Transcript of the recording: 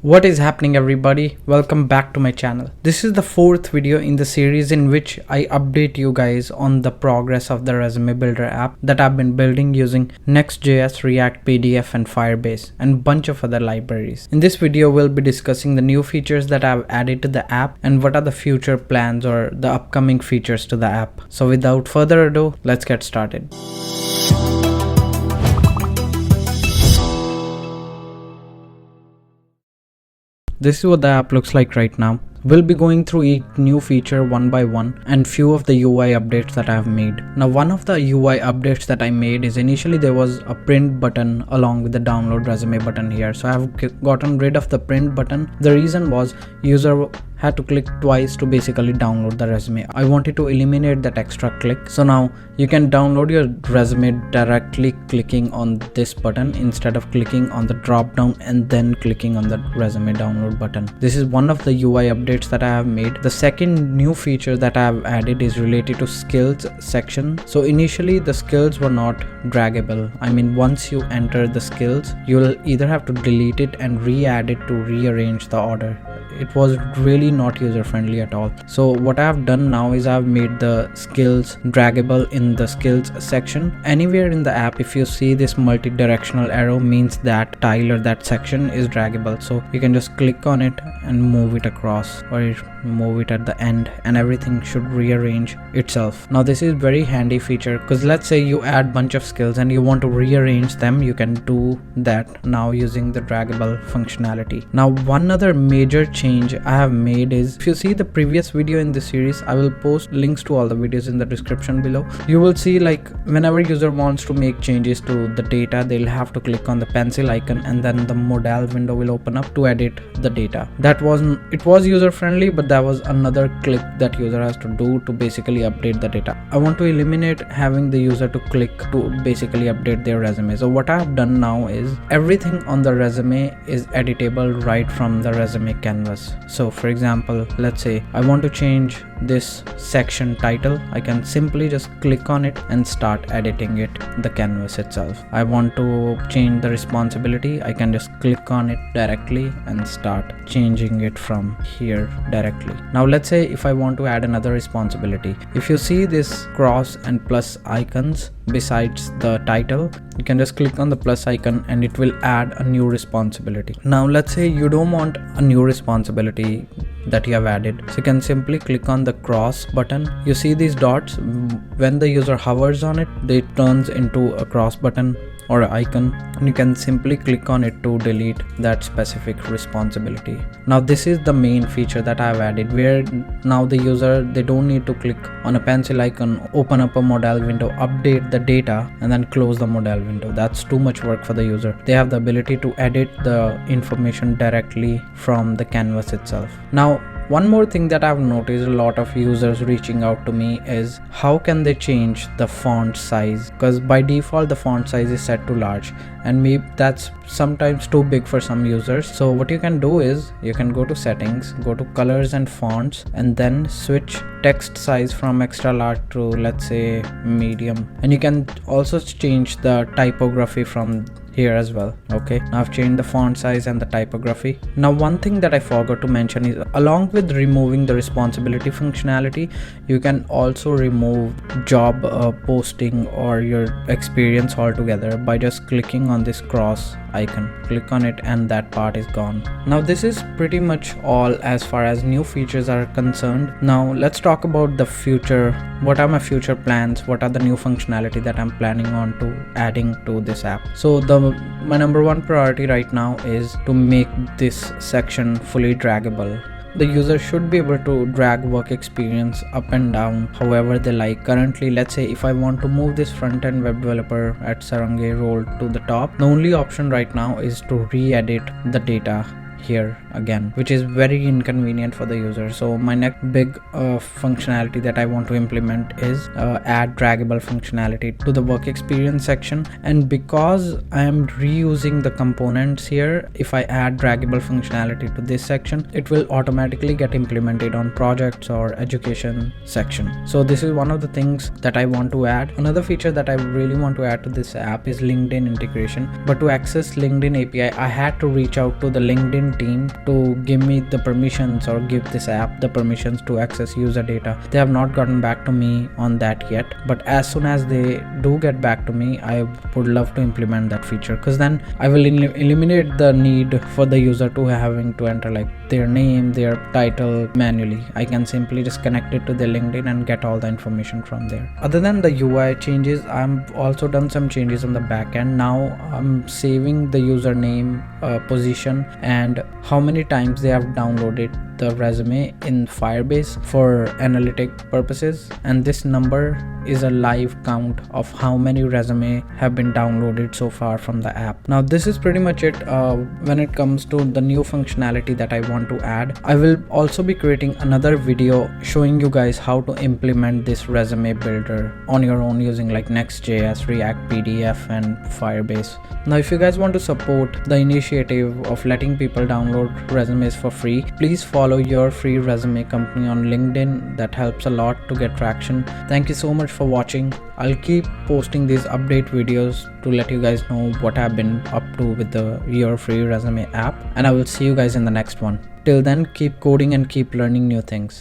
What is happening, everybody? Welcome back to my channel. This is the fourth video in the series in which I update you guys on the progress of the resume builder app that I've been building using Nextjs, ReactPDF and Firebase and bunch of other libraries. In this video we'll be discussing the new features that I've added to the app and what are the future plans or the upcoming features to the app. So without further ado, let's get started. This is what the app looks like right now. We'll be going through each new feature one by one and few of the UI updates that I have made. Now, one of the UI updates that I made is initially there was a print button along with the download resume button here. So I have gotten rid of the print button. The reason was user had to click twice to basically download the resume. I wanted to eliminate that extra click. So now you can download your resume directly clicking on this button instead of clicking on the drop down and then clicking on the resume download button. This is one of the UI updates that I have made. The second new feature that I have added is related to skills section. So initially the skills were not draggable. I mean, once you enter the skills, you'll either have to delete it and re-add it to rearrange the order. It was really not user friendly at all. So what I have done now is I've made the skills draggable in the skills section. Anywhere in the app, if you see this multi-directional arrow, means that tile or that section is draggable. So you can just click on it and move it across or move it at the end and everything should rearrange itself. Now this is very handy feature because let's say you add bunch of skills and you want to rearrange them, you can do that now using the draggable functionality. Now one other major change I have made is, if you see the previous video in this series, I will post links to all the videos in the description below. You will see, like, whenever user wants to make changes to the data, they'll have to click on the pencil icon and then the modal window will open up to edit the data. It was user friendly, but that was another click that user has to do to basically update the data. I want to eliminate having the user to click to basically update their resume. So what I have done now is everything on the resume is editable right from the resume canvas. So for example, let's say I want to change this section title. I can simply just click on it and start editing it, the canvas itself. I want to change the responsibility. I can just click on it directly and start changing it from here directly. Now let's say if I want to add another responsibility. If you see this cross and plus icons besides the title, you can just click on the plus icon and it will add a new responsibility. Now let's say you don't want a new responsibility that you have added, so you can simply click on the cross button. You see these dots, when the user hovers on it, they turns into a cross button or an icon, and you can simply click on it to delete that specific responsibility. Now this is the main feature that I have added, where now the user, they don't need to click on a pencil icon, open up a modal window, update the data and then close the modal window. That's too much work for the user. They have the ability to edit the information directly from the canvas itself. Now one more thing that I've noticed a lot of users reaching out to me is how can they change the font size, because by default the font size is set to large and maybe that's sometimes too big for some users. So what you can do is you can go to settings, go to colors and fonts and then switch text size from extra large to, let's say, medium, and you can also change the typography from here as well. Okay, now I've changed the font size and the typography. Now one thing that I forgot to mention is, along with removing the responsibility functionality, you can also remove job posting or your experience altogether by just clicking on this cross icon. Click on it and that part is gone. Now this is pretty much all as far as new features are concerned. Now let's talk about the future. What are my future plans? What are the new functionality that I'm planning on to adding to this app? So my number one priority right now is to make this section fully draggable. The user should be able to drag work experience up and down however they like. Currently, let's say if I want to move this front-end web developer at Sarangi role to the top, the only option right now is to re-edit the data here again, which is very inconvenient for the user. So my next big functionality that I want to implement is add draggable functionality to the work experience section. And because I am reusing the components here, if I add draggable functionality to this section, it will automatically get implemented on projects or education section. So this is one of the things that I want to add. Another feature that I really want to add to this app is LinkedIn integration. But to access LinkedIn API, I had to reach out to the LinkedIn engineering team to give me the permissions or give this app the permissions to access user data. They have not gotten back to me on that yet, but as soon as they do get back to me, I would love to implement that feature, because then I will eliminate the need for the user to having to enter like their name, their title manually. I can simply just connect it to their LinkedIn and get all the information from there. Other than the UI changes, I'm also done some changes on the back end. Now I'm saving the username, position, and how many times they have downloaded the resume in Firebase for analytic purposes, and this number is a live count of how many resume have been downloaded so far from the app. Now this is pretty much it when it comes to the new functionality that I want to add. I will also be creating another video showing you guys how to implement this resume builder on your own using like Nextjs, ReactPDF, and Firebase. Now if you guys want to support the initiative of letting people download resumes for free, please follow your free resume company on LinkedIn. That helps a lot to get traction. Thank you so much for watching. I'll keep posting these update videos to let you guys know what I've been up to with the your free resume app, and I will see you guys in the next one. Till then, keep coding and keep learning new things.